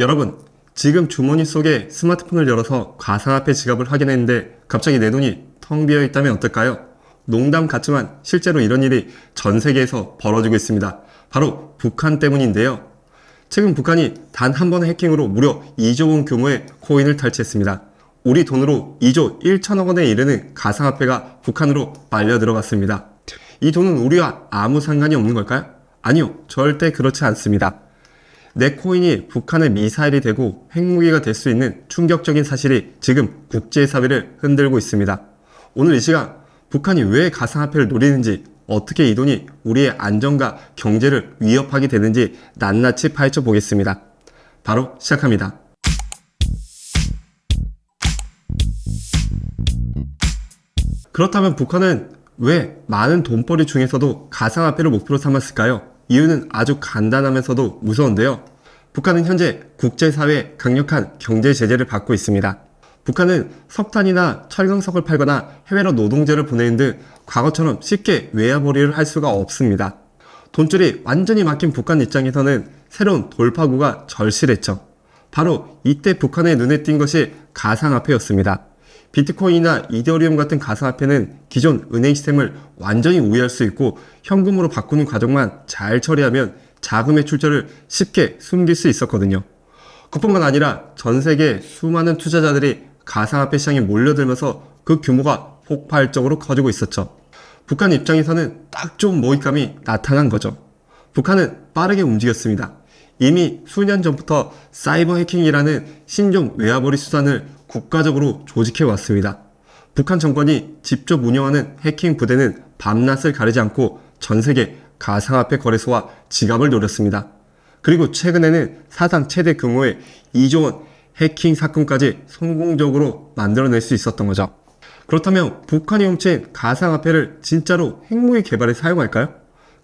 여러분, 지금 주머니 속에 스마트폰을 열어서 가상화폐 지갑을 확인했는데 갑자기 내 돈이 텅 비어 있다면 어떨까요? 농담 같지만 실제로 이런 일이 전 세계에서 벌어지고 있습니다. 바로 북한 때문인데요. 최근 북한이 단 한 번의 해킹으로 무려 2조 원 규모의 코인을 탈취했습니다. 우리 돈으로 2조 1천억 원에 이르는 가상화폐가 북한으로 빨려 들어갔습니다. 이 돈은 우리와 아무 상관이 없는 걸까요? 아니요, 절대 그렇지 않습니다. 내 코인이 북한의 미사일이 되고 핵무기가 될 수 있는 충격적인 사실이 지금 국제사회를 흔들고 있습니다. 오늘 이 시간 북한이 왜 가상화폐를 노리는지, 어떻게 이 돈이 우리의 안전과 경제를 위협하게 되는지 낱낱이 파헤쳐 보겠습니다. 바로 시작합니다. 그렇다면 북한은 왜 많은 돈벌이 중에서도 가상화폐를 목표로 삼았을까요? 이유는 아주 간단하면서도 무서운데요. 북한은 현재 국제사회의 강력한 경제 제재를 받고 있습니다. 북한은 석탄이나 철강석을 팔거나 해외로 노동자를 보내는 등 과거처럼 쉽게 외화벌이를 할 수가 없습니다. 돈줄이 완전히 막힌 북한 입장에서는 새로운 돌파구가 절실했죠. 바로 이때 북한의 눈에 띈 것이 가상화폐였습니다. 비트코인이나 이더리움 같은 가상화폐는 기존 은행 시스템을 완전히 우회할 수 있고 현금으로 바꾸는 과정만 잘 처리하면 자금의 출처를 쉽게 숨길 수 있었거든요. 그뿐만 아니라 전 세계 수많은 투자자들이 가상화폐 시장에 몰려들면서 그 규모가 폭발적으로 커지고 있었죠. 북한 입장에서는 딱 좋은 먹잇감이 나타난 거죠. 북한은 빠르게 움직였습니다. 이미 수년 전부터 사이버 해킹이라는 신종 외화벌이 수단을 국가적으로 조직해 왔습니다. 북한 정권이 직접 운영하는 해킹 부대는 밤낮을 가리지 않고 전 세계 가상화폐 거래소와 지갑을 노렸습니다. 그리고 최근에는 사상 최대 규모의 2조 원 해킹 사건까지 성공적으로 만들어낼 수 있었던 거죠. 그렇다면 북한이 훔친 가상화폐를 진짜로 핵무기 개발에 사용할까요?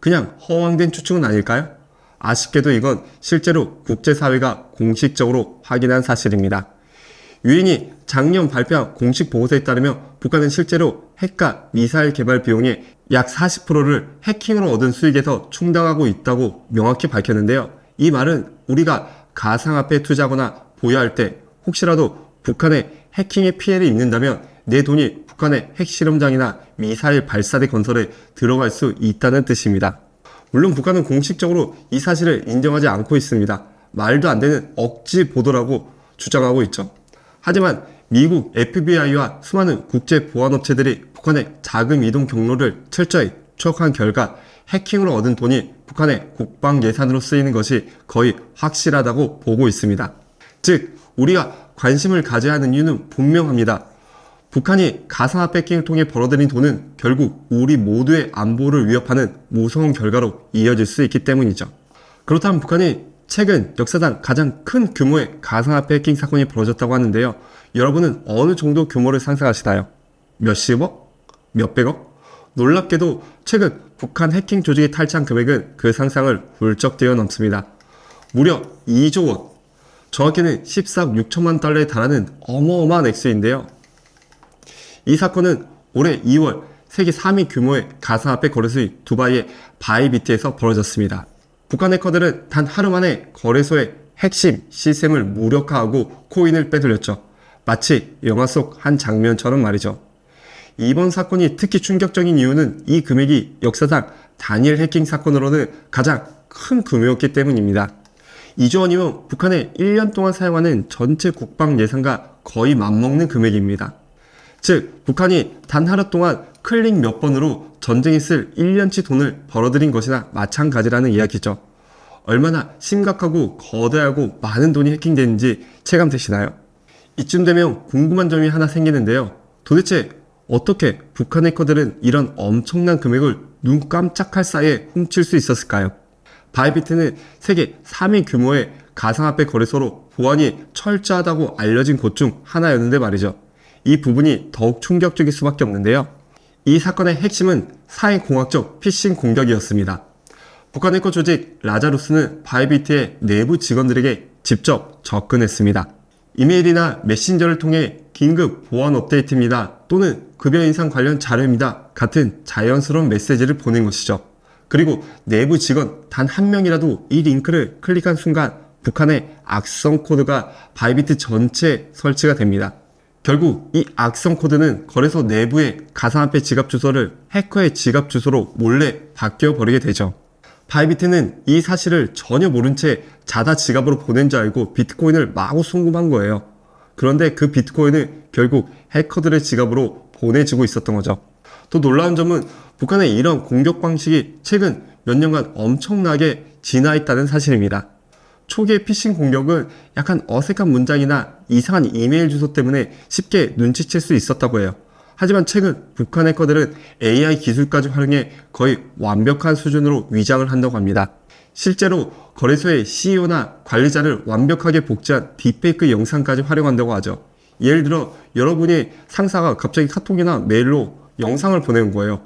그냥 허황된 추측은 아닐까요? 아쉽게도 이건 실제로 국제사회가 공식적으로 확인한 사실입니다. 유엔이 작년 발표한 공식 보고서에 따르면 북한은 실제로 핵과 미사일 개발 비용의 약 40%를 해킹으로 얻은 수익에서 충당하고 있다고 명확히 밝혔는데요. 이 말은 우리가 가상화폐에 투자하거나 보유할 때 혹시라도 북한의 해킹의 피해를 입는다면 내 돈이 북한의 핵실험장이나 미사일 발사대 건설에 들어갈 수 있다는 뜻입니다. 물론 북한은 공식적으로 이 사실을 인정하지 않고 있습니다. 말도 안 되는 억지 보도라고 주장하고 있죠. 하지만 미국 FBI와 수많은 국제 보안업체들이 북한의 자금 이동 경로를 철저히 추적한 결과 해킹으로 얻은 돈이 북한의 국방 예산으로 쓰이는 것이 거의 확실하다고 보고 있습니다. 즉, 우리가 관심을 가져야 하는 이유는 분명합니다. 북한이 가상화폐 해킹을 통해 벌어들인 돈은 결국 우리 모두의 안보를 위협하는 무서운 결과로 이어질 수 있기 때문이죠. 그렇다면 북한이 최근 역사상 가장 큰 규모의 가상화폐 해킹 사건이 벌어졌다고 하는데요. 여러분은 어느 정도 규모를 상상하시나요? 몇십억? 몇백억? 놀랍게도 최근 북한 해킹 조직이 탈취한 금액은 그 상상을 훌쩍 뛰어넘습니다. 무려 2조 원, 정확히는 14억 6천만 달러에 달하는 어마어마한 액수인데요. 이 사건은 올해 2월 세계 3위 규모의 가상화폐 거래소인 두바이의 바이비트에서 벌어졌습니다. 북한 해커들은 단 하루 만에 거래소의 핵심 시스템을 무력화하고 코인을 빼돌렸죠. 마치 영화 속 한 장면처럼 말이죠. 이번 사건이 특히 충격적인 이유는 이 금액이 역사상 단일 해킹 사건으로는 가장 큰 규모였기 때문입니다. 2조 원이면 북한의 1년 동안 사용하는 전체 국방 예산과 거의 맞먹는 금액입니다. 즉, 북한이 단 하루 동안 클릭 몇 번으로 전쟁에 쓸 1년치 돈을 벌어들인 것이나 마찬가지라는 이야기죠. 얼마나 심각하고 거대하고 많은 돈이 해킹되는지 체감되시나요? 이쯤 되면 궁금한 점이 하나 생기는데요. 도대체 어떻게 북한 해커들은 이런 엄청난 금액을 눈 깜짝할 사이에 훔칠 수 있었을까요? 바이비트는 세계 3위 규모의 가상화폐 거래소로 보안이 철저하다고 알려진 곳 중 하나였는데 말이죠. 이 부분이 더욱 충격적일 수밖에 없는데요. 이 사건의 핵심은 사회공학적 피싱 공격이었습니다. 북한 해커 조직 라자루스는 바이비트의 내부 직원들에게 직접 접근했습니다. 이메일이나 메신저를 통해 긴급 보안 업데이트입니다 또는 급여 인상 관련 자료입니다 같은 자연스러운 메시지를 보낸 것이죠. 그리고 내부 직원 단 한 명이라도 이 링크를 클릭한 순간 북한의 악성 코드가 바이비트 전체에 설치가 됩니다. 결국 이 악성 코드는 거래소 내부의 가상화폐 지갑 주소를 해커의 지갑 주소로 몰래 바뀌어버리게 되죠. 바이비트는 이 사실을 전혀 모른 채 자다 지갑으로 보낸 줄 알고 비트코인을 마구 송금한 거예요. 그런데 그 비트코인을 결국 해커들의 지갑으로 보내지고 있었던 거죠. 또 놀라운 점은 북한의 이런 공격 방식이 최근 몇 년간 엄청나게 진화했다는 사실입니다. 초기의 피싱 공격은 약간 어색한 문장이나 이상한 이메일 주소 때문에 쉽게 눈치챌 수 있었다고 해요. 하지만 최근 북한 해커들은 AI 기술까지 활용해 거의 완벽한 수준으로 위장을 한다고 합니다. 실제로 거래소의 CEO나 관리자를 완벽하게 복제한 딥페이크 영상까지 활용한다고 하죠. 예를 들어 여러분이 상사가 갑자기 카톡이나 메일로 영상을 보내는 거예요.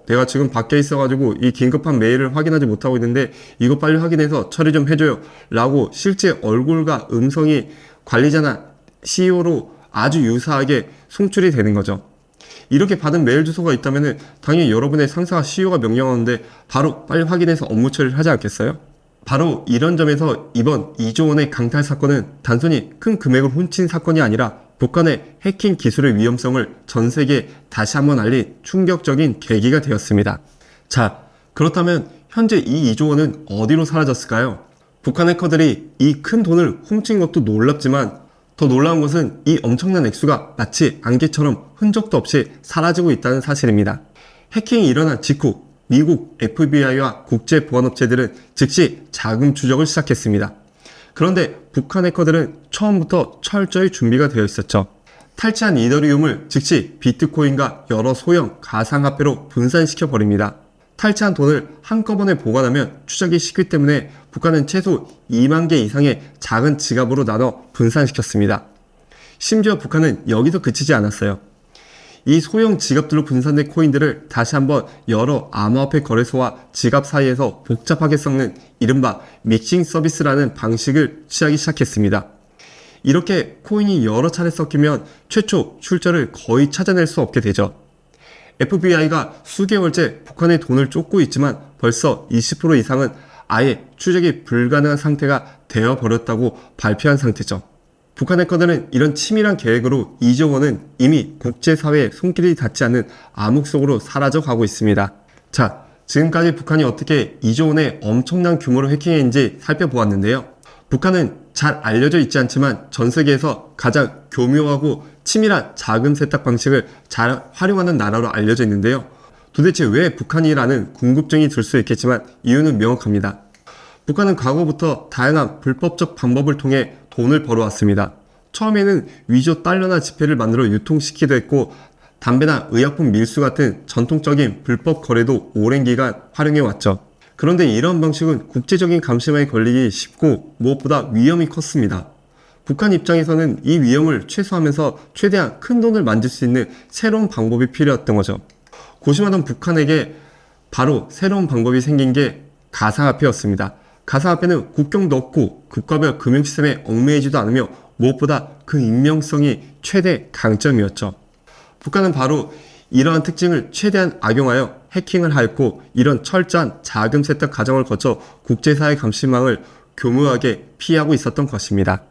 내가 지금 밖에 있어가지고 이 긴급한 메일을 확인하지 못하고 있는데 이거 빨리 확인해서 처리 좀 해줘요 라고 실제 얼굴과 음성이 관리자나 CEO로 아주 유사하게 송출이 되는 거죠. 이렇게 받은 메일 주소가 있다면 당연히 여러분의 상사가 CEO가 명령하는데 바로 빨리 확인해서 업무 처리를 하지 않겠어요? 바로 이런 점에서 이번 2조 원의 강탈 사건은 단순히 큰 금액을 훔친 사건이 아니라 북한의 해킹 기술의 위험성을 전 세계에 다시 한번 알린 충격적인 계기가 되었습니다. 자, 그렇다면 현재 이 2조 원은 어디로 사라졌을까요? 북한 해커들이 이 큰 돈을 훔친 것도 놀랍지만 더 놀라운 것은 이 엄청난 액수가 마치 안개처럼 흔적도 없이 사라지고 있다는 사실입니다. 해킹이 일어난 직후 미국 FBI와 국제보안업체들은 즉시 자금 추적을 시작했습니다. 그런데 북한 해커들은 처음부터 철저히 준비가 되어 있었죠. 탈취한 이더리움을 즉시 비트코인과 여러 소형 가상화폐로 분산시켜 버립니다. 탈취한 돈을 한꺼번에 보관하면 추적이 쉽기 때문에 북한은 최소 2만 개 이상의 작은 지갑으로 나눠 분산시켰습니다. 심지어 북한은 여기서 그치지 않았어요. 이 소형 지갑들로 분산된 코인들을 다시 한번 여러 암호화폐 거래소와 지갑 사이에서 복잡하게 섞는 이른바 믹싱 서비스라는 방식을 취하기 시작했습니다. 이렇게 코인이 여러 차례 섞이면 최초 출처를 거의 찾아낼 수 없게 되죠. FBI가 수개월째 북한의 돈을 쫓고 있지만 벌써 20% 이상은 아예 추적이 불가능한 상태가 되어버렸다고 발표한 상태죠. 북한 해커들은 이런 치밀한 계획으로 2조 원은 이미 국제사회에 손길이 닿지 않는 암흑 속으로 사라져 가고 있습니다. 자, 지금까지 북한이 어떻게 2조 원의 엄청난 규모로 해킹했는지 살펴보았는데요. 북한은 잘 알려져 있지 않지만 전 세계에서 가장 교묘하고 치밀한 자금 세탁 방식을 잘 활용하는 나라로 알려져 있는데요. 도대체 왜 북한이라는 궁금증이 들 수 있겠지만 이유는 명확합니다. 북한은 과거부터 다양한 불법적 방법을 통해 돈을 벌어왔습니다. 처음에는 위조 달러나 지폐를 만들어 유통시키기도 했고 담배나 의약품 밀수 같은 전통적인 불법 거래도 오랜 기간 활용해왔죠. 그런데 이런 방식은 국제적인 감시망에 걸리기 쉽고 무엇보다 위험이 컸습니다. 북한 입장에서는 이 위험을 최소화하면서 최대한 큰 돈을 만질 수 있는 새로운 방법이 필요했던 거죠. 고심하던 북한에게 바로 새로운 방법이 생긴 게 가상화폐였습니다. 가상화폐는 국경도 없고 국가별 금융시스템에 얽매이지도 않으며 무엇보다 그 익명성이 최대 강점이었죠. 북한은 바로 이러한 특징을 최대한 악용하여 해킹을 하였고 이런 철저한 자금 세탁 과정을 거쳐 국제사회 감시망을 교묘하게 피하고 있었던 것입니다.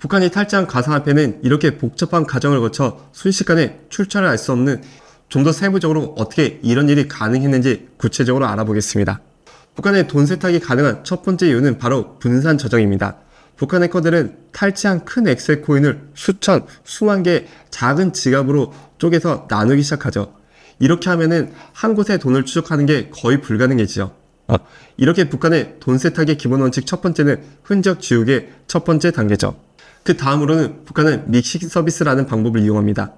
북한이 탈취한 가상화폐는 이렇게 복잡한 과정을 거쳐 순식간에 출처를 알 수 없는 좀 더 세부적으로 어떻게 이런 일이 가능했는지 구체적으로 알아보겠습니다. 북한의 돈 세탁이 가능한 첫 번째 이유는 바로 분산 저장입니다. 북한 해커들은 탈취한 큰 액수의 코인을 수천, 수만 개의 작은 지갑으로 쪼개서 나누기 시작하죠. 이렇게 하면은 한 곳에 돈을 추적하는 게 거의 불가능해지죠. 이렇게 북한의 돈 세탁의 기본 원칙 첫 번째는 흔적 지우기의 첫 번째 단계죠. 그 다음으로는 북한은 믹싱 서비스라는 방법을 이용합니다.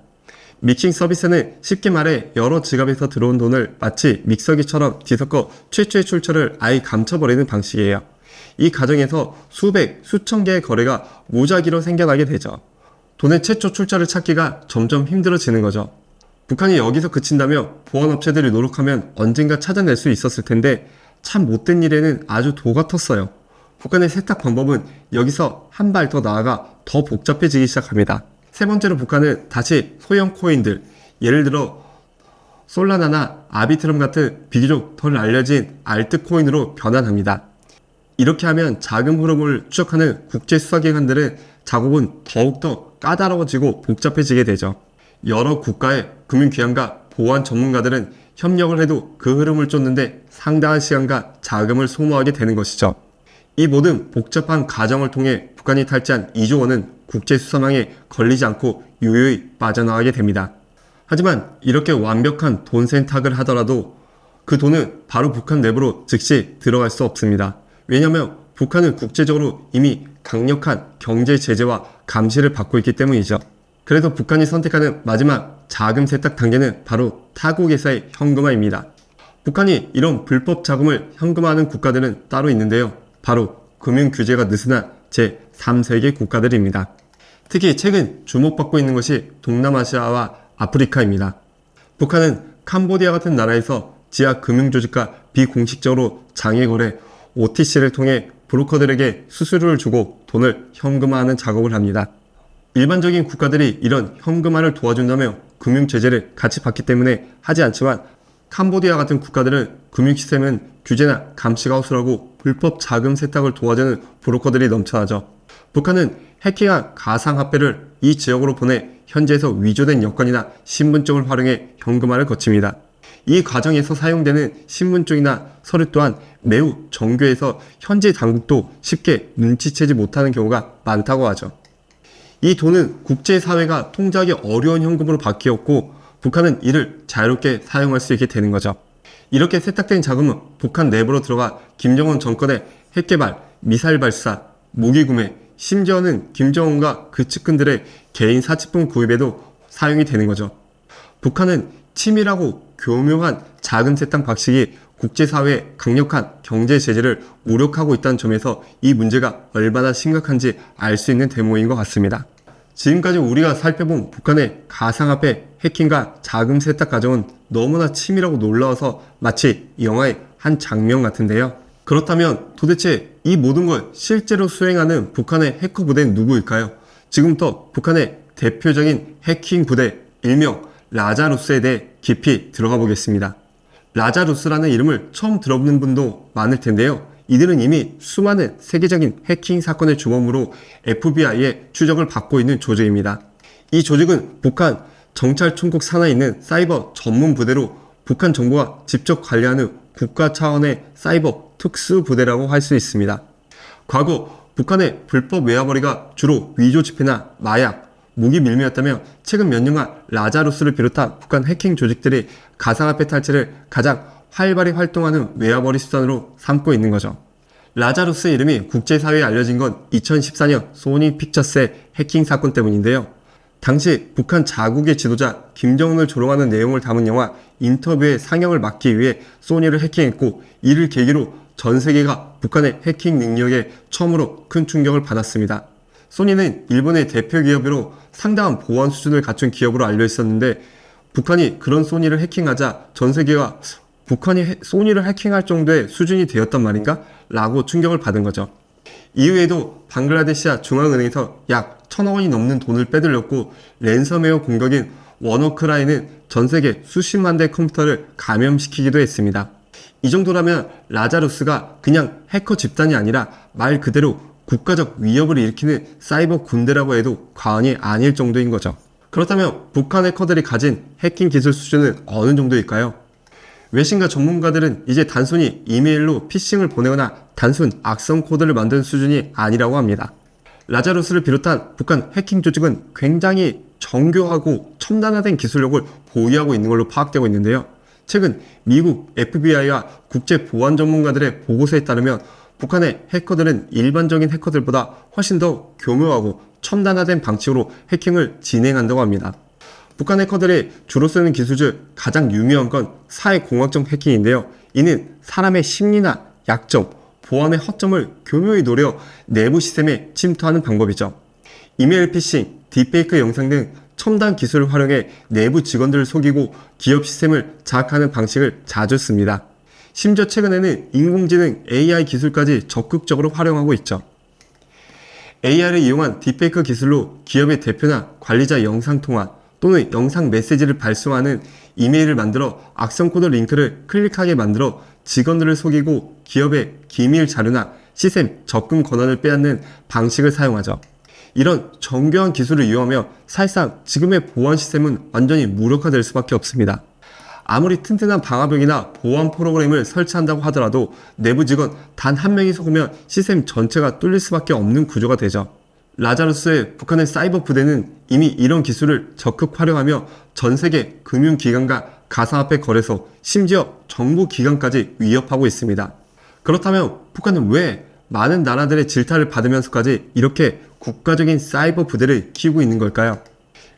믹싱 서비스는 쉽게 말해 여러 지갑에서 들어온 돈을 마치 믹서기처럼 뒤섞어 최초의 출처를 아예 감춰버리는 방식이에요. 이 과정에서 수백, 수천 개의 거래가 무작위로 생겨나게 되죠. 돈의 최초 출처를 찾기가 점점 힘들어지는 거죠. 북한이 여기서 그친다며 보안업체들이 노력하면 언젠가 찾아낼 수 있었을 텐데 참 못된 일에는 아주 도 같았어요. 북한의 세탁 방법은 여기서 한 발 더 나아가 더 복잡해지기 시작합니다. 세 번째로 북한은 다시 소형 코인들, 예를 들어 솔라나나 아비트럼 같은 비교적 덜 알려진 알트코인으로 변환합니다. 이렇게 하면 자금 흐름을 추적하는 국제 수사기관들은 작업은 더욱더 까다로워지고 복잡해지게 되죠. 여러 국가의 금융기관과 보안 전문가들은 협력을 해도 그 흐름을 쫓는데 상당한 시간과 자금을 소모하게 되는 것이죠. 이 모든 복잡한 과정을 통해 북한이 탈취한 2조 원은 국제수사망에 걸리지 않고 유유히 빠져나가게 됩니다. 하지만 이렇게 완벽한 돈 세탁을 하더라도 그 돈은 바로 북한 내부로 즉시 들어갈 수 없습니다. 왜냐하면 북한은 국제적으로 이미 강력한 경제 제재와 감시를 받고 있기 때문이죠. 그래서 북한이 선택하는 마지막 자금 세탁 단계는 바로 타국에서의 현금화입니다. 북한이 이런 불법 자금을 현금화하는 국가들은 따로 있는데요. 바로 금융 규제가 느슨한 제3세계 국가들입니다. 특히 최근 주목받고 있는 것이 동남아시아와 아프리카입니다. 북한은 캄보디아 같은 나라에서 지하 금융조직과 비공식적으로 장외거래 OTC를 통해 브로커들에게 수수료를 주고 돈을 현금화하는 작업을 합니다. 일반적인 국가들이 이런 현금화를 도와준다며 금융 제재를 같이 받기 때문에 하지 않지만 캄보디아 같은 국가들은 금융 시스템은 규제나 감시가 허술하고 불법 자금 세탁을 도와주는 브로커들이 넘쳐나죠. 북한은 해킹한 가상화폐를 이 지역으로 보내 현지에서 위조된 여권이나 신분증을 활용해 현금화를 거칩니다. 이 과정에서 사용되는 신분증이나 서류 또한 매우 정교해서 현지 당국도 쉽게 눈치채지 못하는 경우가 많다고 하죠. 이 돈은 국제사회가 통제하기 어려운 현금으로 바뀌었고 북한은 이를 자유롭게 사용할 수 있게 되는 거죠. 이렇게 세탁된 자금은 북한 내부로 들어가 김정은 정권의 핵개발, 미사일 발사, 무기 구매, 심지어는 김정은과 그 측근들의 개인 사치품 구입에도 사용이 되는 거죠. 북한은 치밀하고 교묘한 자금 세탁 방식이 국제사회의 강력한 경제 제재를 무력하고 있다는 점에서 이 문제가 얼마나 심각한지 알 수 있는 대목인 것 같습니다. 지금까지 우리가 살펴본 북한의 가상화폐 해킹과 자금 세탁 과정은 너무나 치밀하고 놀라워서 마치 영화의 한 장면 같은데요. 그렇다면 도대체 이 모든 걸 실제로 수행하는 북한의 해커 부대는 누구일까요? 지금부터 북한의 대표적인 해킹 부대 일명 라자루스에 대해 깊이 들어가 보겠습니다. 라자루스라는 이름을 처음 들어보는 분도 많을 텐데요. 이들은 이미 수많은 세계적인 해킹 사건의 주범으로 FBI의 추적을 받고 있는 조직입니다. 이 조직은 북한 정찰총국 산하에 있는 사이버 전문 부대로 북한 정부가 직접 관리하는 국가 차원의 사이버 특수부대라고 할 수 있습니다. 과거 북한의 불법 외화벌이가 주로 위조 지폐나 마약, 무기 밀매였다면 최근 몇 년간 라자루스를 비롯한 북한 해킹 조직들이 가상화폐 탈취를 가장 활발히 활동하는 외화벌이 수단으로 삼고 있는 거죠. 라자루스의 이름이 국제사회에 알려진 건 2014년 소니 픽처스의 해킹 사건 때문인데요. 당시 북한 자국의 지도자 김정은을 조롱하는 내용을 담은 영화 인터뷰의 상영을 막기 위해 소니를 해킹했고 이를 계기로 전 세계가 북한의 해킹 능력에 처음으로 큰 충격을 받았습니다. 소니는 일본의 대표 기업으로 상당한 보안 수준을 갖춘 기업으로 알려 있었는데 북한이 그런 소니를 해킹하자 전 세계가 북한이 소니를 해킹할 정도의 수준이 되었단 말인가? 라고 충격을 받은 거죠. 이후에도 방글라데시아 중앙은행에서 약 1,000억 원이 넘는 돈을 빼들렸고 랜섬웨어 공격인 워너크라이는 전 세계 수십만 대의 컴퓨터를 감염시키기도 했습니다. 이 정도라면 라자루스가 그냥 해커 집단이 아니라 말 그대로 국가적 위협을 일으키는 사이버 군대라고 해도 과언이 아닐 정도인 거죠. 그렇다면 북한 해커들이 가진 해킹 기술 수준은 어느 정도일까요? 외신과 전문가들은 이제 단순히 이메일로 피싱을 보내거나 단순 악성 코드를 만드는 수준이 아니라고 합니다. 라자루스를 비롯한 북한 해킹 조직은 굉장히 정교하고 첨단화된 기술력을 보유하고 있는 걸로 파악되고 있는데요. 최근 미국 FBI와 국제 보안 전문가들의 보고서에 따르면 북한의 해커들은 일반적인 해커들보다 훨씬 더 교묘하고 첨단화된 방식으로 해킹을 진행한다고 합니다. 북한 해커들이 주로 쓰는 기술 중 가장 유명한 건 사회공학적 해킹인데요. 이는 사람의 심리나 약점, 보안의 허점을 교묘히 노려 내부 시스템에 침투하는 방법이죠. 이메일 피싱, 딥페이크 영상 등 첨단 기술을 활용해 내부 직원들을 속이고 기업 시스템을 장악하는 방식을 자주 씁니다. 심지어 최근에는 인공지능 AI 기술까지 적극적으로 활용하고 있죠. AI를 이용한 딥페이크 기술로 기업의 대표나 관리자 영상통화 또는 영상 메시지를 발송하는 이메일을 만들어 악성 코드 링크를 클릭하게 만들어 직원들을 속이고 기업의 기밀 자료나 시스템 접근 권한을 빼앗는 방식을 사용하죠. 이런 정교한 기술을 이용하며 사실상 지금의 보안 시스템은 완전히 무력화될 수밖에 없습니다. 아무리 튼튼한 방화벽이나 보안 프로그램을 설치한다고 하더라도 내부 직원 단 한 명이 속으면 시스템 전체가 뚫릴 수밖에 없는 구조가 되죠. 라자루스의 북한의 사이버 부대는 이미 이런 기술을 적극 활용하며 전 세계 금융기관과 가상화폐 거래소, 심지어 정부기관까지 위협하고 있습니다. 그렇다면 북한은 왜 많은 나라들의 질타를 받으면서까지 이렇게 국가적인 사이버 부대를 키우고 있는 걸까요?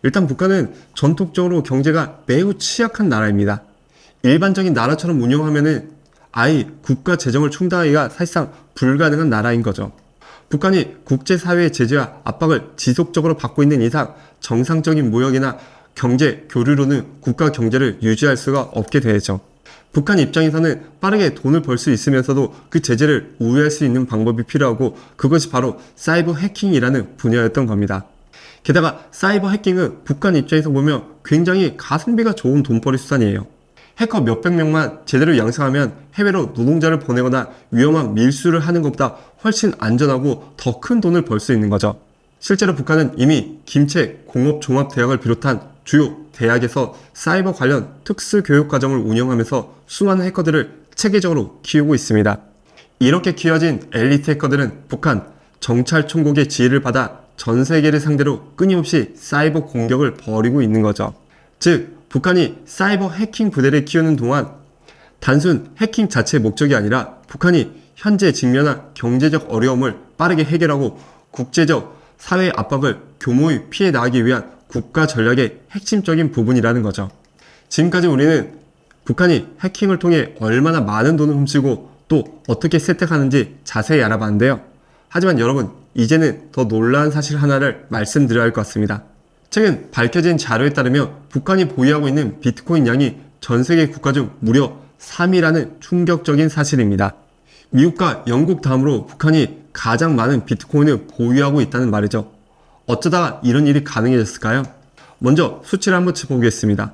일단 북한은 전통적으로 경제가 매우 취약한 나라입니다. 일반적인 나라처럼 운영하면은 아예 국가 재정을 충당하기가 사실상 불가능한 나라인 거죠. 북한이 국제사회의 제재와 압박을 지속적으로 받고 있는 이상 정상적인 무역이나 경제, 교류로는 국가 경제를 유지할 수가 없게 되죠. 북한 입장에서는 빠르게 돈을 벌 수 있으면서도 그 제재를 우회할 수 있는 방법이 필요하고 그것이 바로 사이버 해킹이라는 분야였던 겁니다. 게다가 사이버 해킹은 북한 입장에서 보면 굉장히 가성비가 좋은 돈벌이 수단이에요. 해커 몇백 명만 제대로 양성하면 해외로 노동자를 보내거나 위험한 밀수를 하는 것보다 훨씬 안전하고 더 큰 돈을 벌 수 있는 거죠. 실제로 북한은 이미 김책 공업종합대학을 비롯한 주요 대학에서 사이버 관련 특수교육과정을 운영하면서 수많은 해커들을 체계적으로 키우고 있습니다. 이렇게 키워진 엘리트 해커들은 북한 정찰총국의 지휘를 받아 전 세계를 상대로 끊임없이 사이버 공격을 벌이고 있는 거죠. 즉, 북한이 사이버 해킹 부대를 키우는 동안 단순 해킹 자체의 목적이 아니라 북한이 현재 직면한 경제적 어려움을 빠르게 해결하고 국제적 사회 압박을 교모히 피해 나가기 위한 국가 전략의 핵심적인 부분이라는 거죠. 지금까지 우리는 북한이 해킹을 통해 얼마나 많은 돈을 훔치고 또 어떻게 세탁하는지 자세히 알아봤는데요. 하지만 여러분, 이제는 더 놀라운 사실 하나를 말씀드려야 할 것 같습니다. 최근 밝혀진 자료에 따르면 북한이 보유하고 있는 비트코인 양이 전 세계 국가 중 무려 3위라는 충격적인 사실입니다. 미국과 영국 다음으로 북한이 가장 많은 비트코인을 보유하고 있다는 말이죠. 어쩌다가 이런 일이 가능해졌을까요? 먼저 수치를 한번 짚어보겠습니다.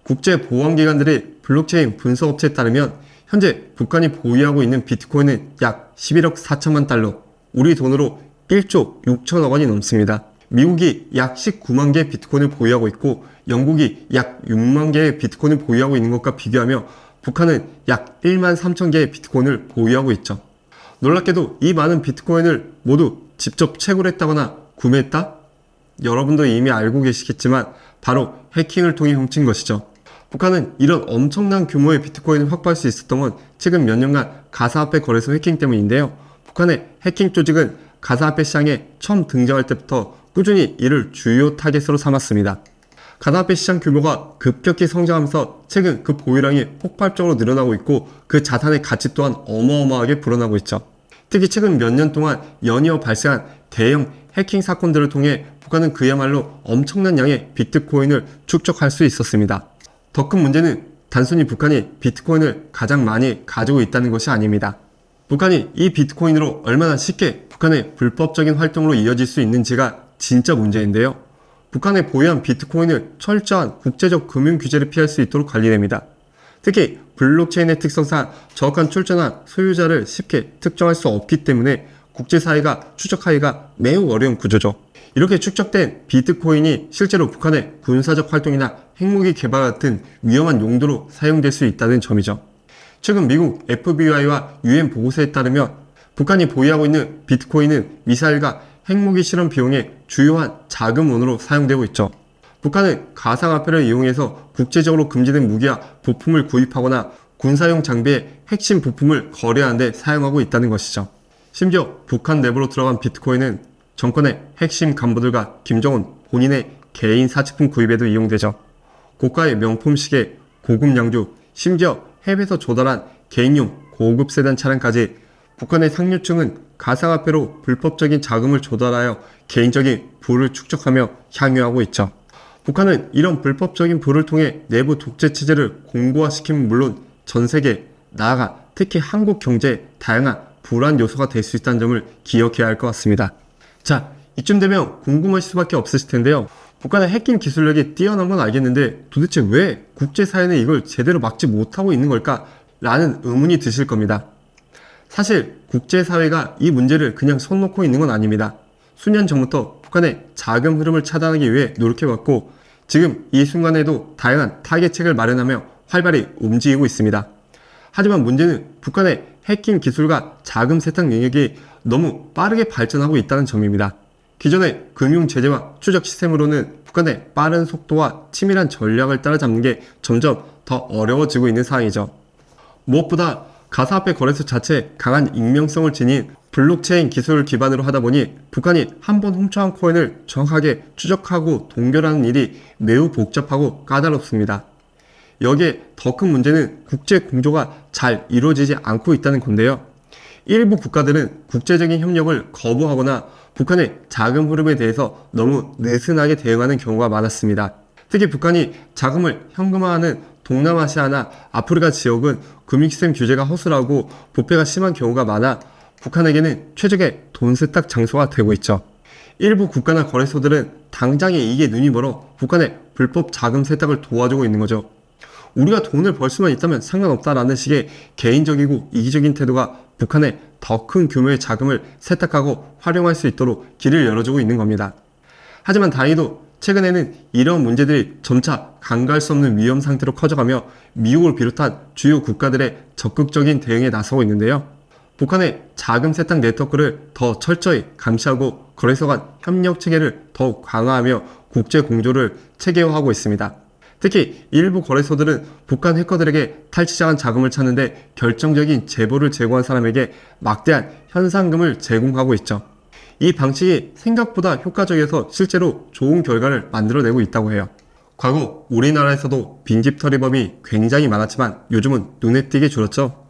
국제보안기관들의 블록체인 분석업체에 따르면 현재 북한이 보유하고 있는 비트코인은 약 11억 4천만 달러, 우리 돈으로 1조 6천억 원이 넘습니다. 미국이 약 19만 개의 비트코인을 보유하고 있고 영국이 약 6만 개의 비트코인을 보유하고 있는 것과 비교하며 북한은 약 1만 3천 개의 비트코인을 보유하고 있죠. 놀랍게도 이 많은 비트코인을 모두 직접 채굴했다거나 구매했다? 여러분도 이미 알고 계시겠지만 바로 해킹을 통해 훔친 것이죠. 북한은 이런 엄청난 규모의 비트코인을 확보할 수 있었던 건 최근 몇 년간 가상화폐 거래소 해킹 때문인데요. 북한의 해킹 조직은 가상화폐 시장에 처음 등장할 때부터 꾸준히 이를 주요 타겟으로 삼았습니다. 가상화폐 시장 규모가 급격히 성장하면서 최근 그 보유량이 폭발적으로 늘어나고 있고 그 자산의 가치 또한 어마어마하게 불어나고 있죠. 특히 최근 몇 년 동안 연이어 발생한 대형 해킹 사건들을 통해 북한은 그야말로 엄청난 양의 비트코인을 축적할 수 있었습니다. 더 큰 문제는 단순히 북한이 비트코인을 가장 많이 가지고 있다는 것이 아닙니다. 북한이 이 비트코인으로 얼마나 쉽게 북한의 불법적인 활동으로 이어질 수 있는지가 진짜 문제인데요. 북한의 보유한 비트코인을 철저한 국제적 금융 규제를 피할 수 있도록 관리됩니다. 특히 블록체인의 특성상 정확한 출처나 소유자를 쉽게 특정할 수 없기 때문에 국제사회가 추적하기가 매우 어려운 구조죠. 이렇게 축적된 비트코인이 실제로 북한의 군사적 활동이나 핵무기 개발 같은 위험한 용도로 사용될 수 있다는 점이죠. 최근 미국 FBI와 UN 보고서에 따르면 북한이 보유하고 있는 비트코인은 미사일과 핵무기 실험 비용의 주요한 자금원으로 사용되고 있죠. 북한은 가상화폐를 이용해서 국제적으로 금지된 무기와 부품을 구입하거나 군사용 장비의 핵심 부품을 거래하는 데 사용하고 있다는 것이죠. 심지어 북한 내부로 들어간 비트코인은 정권의 핵심 간부들과 김정은 본인의 개인 사치품 구입에도 이용되죠. 고가의 명품 시계, 고급 양주, 심지어 해외에서 조달한 개인용 고급 세단 차량까지 북한의 상류층은 가상화폐로 불법적인 자금을 조달하여 개인적인 부를 축적하며 향유하고 있죠. 북한은 이런 불법적인 부를 통해 내부 독재 체제를 공고화시키면 물론 전 세계, 나아가 특히 한국 경제에 다양한 불안 요소가 될 수 있다는 점을 기억해야 할 것 같습니다. 자, 이쯤 되면 궁금하실 수밖에 없으실 텐데요. 북한의 해킹 기술력이 뛰어난 건 알겠는데 도대체 왜 국제사회는 이걸 제대로 막지 못하고 있는 걸까? 라는 의문이 드실 겁니다. 사실 국제사회가 이 문제를 그냥 손 놓고 있는 건 아닙니다. 수년 전부터 북한의 자금 흐름을 차단하기 위해 노력해왔고 지금 이 순간에도 다양한 타개책을 마련하며 활발히 움직이고 있습니다. 하지만 문제는 북한의 해킹 기술과 자금 세탁 영역이 너무 빠르게 발전하고 있다는 점입니다. 기존의 금융 제재와 추적 시스템으로는 북한의 빠른 속도와 치밀한 전략을 따라잡는 게 점점 더 어려워지고 있는 상황이죠. 무엇보다 가상화폐 거래소 자체에 강한 익명성을 지닌 블록체인 기술을 기반으로 하다 보니 북한이 한번 훔쳐간 코인을 정확하게 추적하고 동결하는 일이 매우 복잡하고 까다롭습니다. 여기에 더 큰 문제는 국제 공조가 잘 이루어지지 않고 있다는 건데요. 일부 국가들은 국제적인 협력을 거부하거나 북한의 자금 흐름에 대해서 너무 느슨하게 대응하는 경우가 많았습니다. 특히 북한이 자금을 현금화하는 동남아시아나 아프리카 지역은 금융시스템 규제가 허술하고 부패가 심한 경우가 많아 북한에게는 최적의 돈 세탁 장소가 되고 있죠. 일부 국가나 거래소들은 당장의 이익에 눈이 멀어 북한의 불법 자금 세탁을 도와주고 있는 거죠. 우리가 돈을 벌 수만 있다면 상관없다라는 식의 개인적이고 이기적인 태도가 북한에 더 큰 규모의 자금을 세탁하고 활용할 수 있도록 길을 열어주고 있는 겁니다. 하지만 다행히도 최근에는 이러한 문제들이 점차 간과할 수 없는 위험 상태로 커져가며 미국을 비롯한 주요 국가들의 적극적인 대응에 나서고 있는데요. 북한의 자금 세탁 네트워크를 더 철저히 감시하고 거래소 간 협력 체계를 더욱 강화하며 국제 공조를 체계화하고 있습니다. 특히 일부 거래소들은 북한 해커들에게 탈취당한 자금을 찾는데 결정적인 제보를 제공한 사람에게 막대한 현상금을 제공하고 있죠. 이 방식이 생각보다 효과적이어서 실제로 좋은 결과를 만들어내고 있다고 해요. 과거 우리나라에서도 빈집털이범이 굉장히 많았지만 요즘은 눈에 띄게 줄었죠.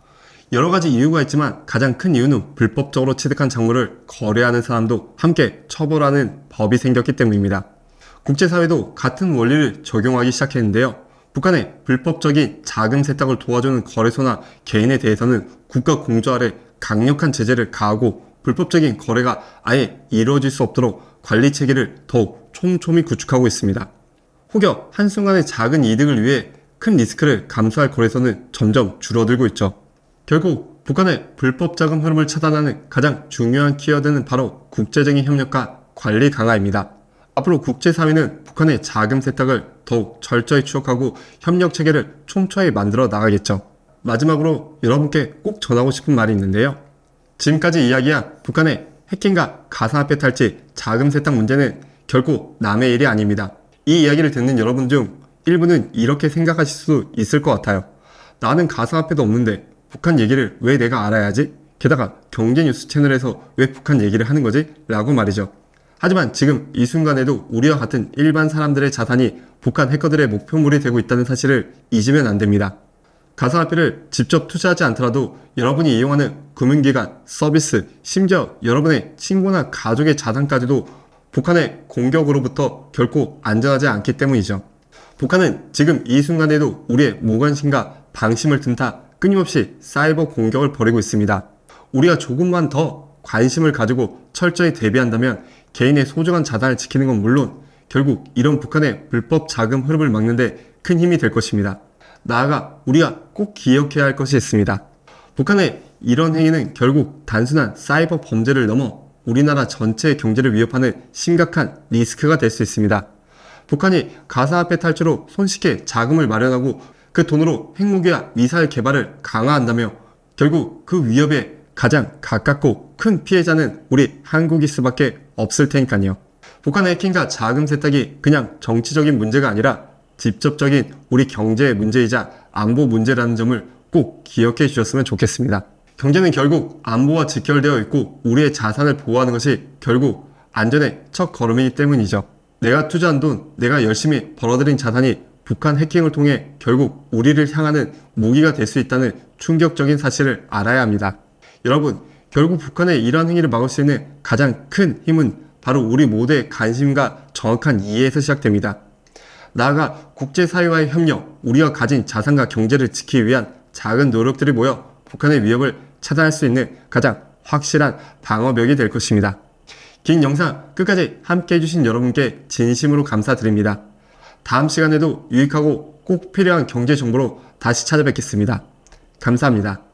여러 가지 이유가 있지만 가장 큰 이유는 불법적으로 취득한 작물을 거래하는 사람도 함께 처벌하는 법이 생겼기 때문입니다. 국제사회도 같은 원리를 적용하기 시작했는데요. 북한의 불법적인 자금 세탁을 도와주는 거래소나 개인에 대해서는 국가 공조 아래 강력한 제재를 가하고 불법적인 거래가 아예 이루어질 수 없도록 관리 체계를 더욱 촘촘히 구축하고 있습니다. 혹여 한순간의 작은 이득을 위해 큰 리스크를 감수할 거래소는 점점 줄어들고 있죠. 결국 북한의 불법 자금 흐름을 차단하는 가장 중요한 키워드는 바로 국제적인 협력과 관리 강화입니다. 앞으로 국제사회는 북한의 자금 세탁을 더욱 철저히 추적하고 협력 체계를 촘촘히 만들어 나가겠죠. 마지막으로 여러분께 꼭 전하고 싶은 말이 있는데요. 지금까지 이야기한 북한의 해킹과 가상화폐 탈취, 자금 세탁 문제는 결코 남의 일이 아닙니다. 이 이야기를 듣는 여러분 중 일부는 이렇게 생각하실 수 있을 것 같아요. 나는 가상화폐도 없는데 북한 얘기를 왜 내가 알아야지? 게다가 경제뉴스 채널에서 왜 북한 얘기를 하는 거지? 라고 말이죠. 하지만 지금 이 순간에도 우리와 같은 일반 사람들의 자산이 북한 해커들의 목표물이 되고 있다는 사실을 잊으면 안 됩니다. 가상화폐를 직접 투자하지 않더라도 여러분이 이용하는 금융기관, 서비스, 심지어 여러분의 친구나 가족의 자산까지도 북한의 공격으로부터 결코 안전하지 않기 때문이죠. 북한은 지금 이 순간에도 우리의 무관심과 방심을 틈타 끊임없이 사이버 공격을 벌이고 있습니다. 우리가 조금만 더 관심을 가지고 철저히 대비한다면 개인의 소중한 자산을 지키는 건 물론 결국 이런 북한의 불법 자금 흐름을 막는데 큰 힘이 될 것입니다. 나아가 우리가 꼭 기억해야 할 것이 있습니다. 북한의 이런 행위는 결국 단순한 사이버 범죄를 넘어 우리나라 전체의 경제를 위협하는 심각한 리스크가 될 수 있습니다. 북한이 가상화폐 탈취로 손쉽게 자금을 마련하고 그 돈으로 핵무기와 미사일 개발을 강화한다며 결국 그 위협에 가장 가깝고 큰 피해자는 우리 한국일 수밖에 없을 테니까요. 북한의 해킹과 자금 세탁이 그냥 정치적인 문제가 아니라 직접적인 우리 경제의 문제이자 안보 문제라는 점을 꼭 기억해 주셨으면 좋겠습니다. 경제는 결국 안보와 직결되어 있고 우리의 자산을 보호하는 것이 결국 안전의 첫 걸음이기 때문이죠. 내가 투자한 돈, 내가 열심히 벌어들인 자산이 북한 해킹을 통해 결국 우리를 향하는 무기가 될 수 있다는 충격적인 사실을 알아야 합니다. 여러분, 결국 북한의 이러한 행위를 막을 수 있는 가장 큰 힘은 바로 우리 모두의 관심과 정확한 이해에서 시작됩니다. 나아가 국제사회와의 협력, 우리가 가진 자산과 경제를 지키기 위한 작은 노력들이 모여 북한의 위협을 차단할 수 있는 가장 확실한 방어벽이 될 것입니다. 긴 영상 끝까지 함께 해주신 여러분께 진심으로 감사드립니다. 다음 시간에도 유익하고 꼭 필요한 경제 정보로 다시 찾아뵙겠습니다. 감사합니다.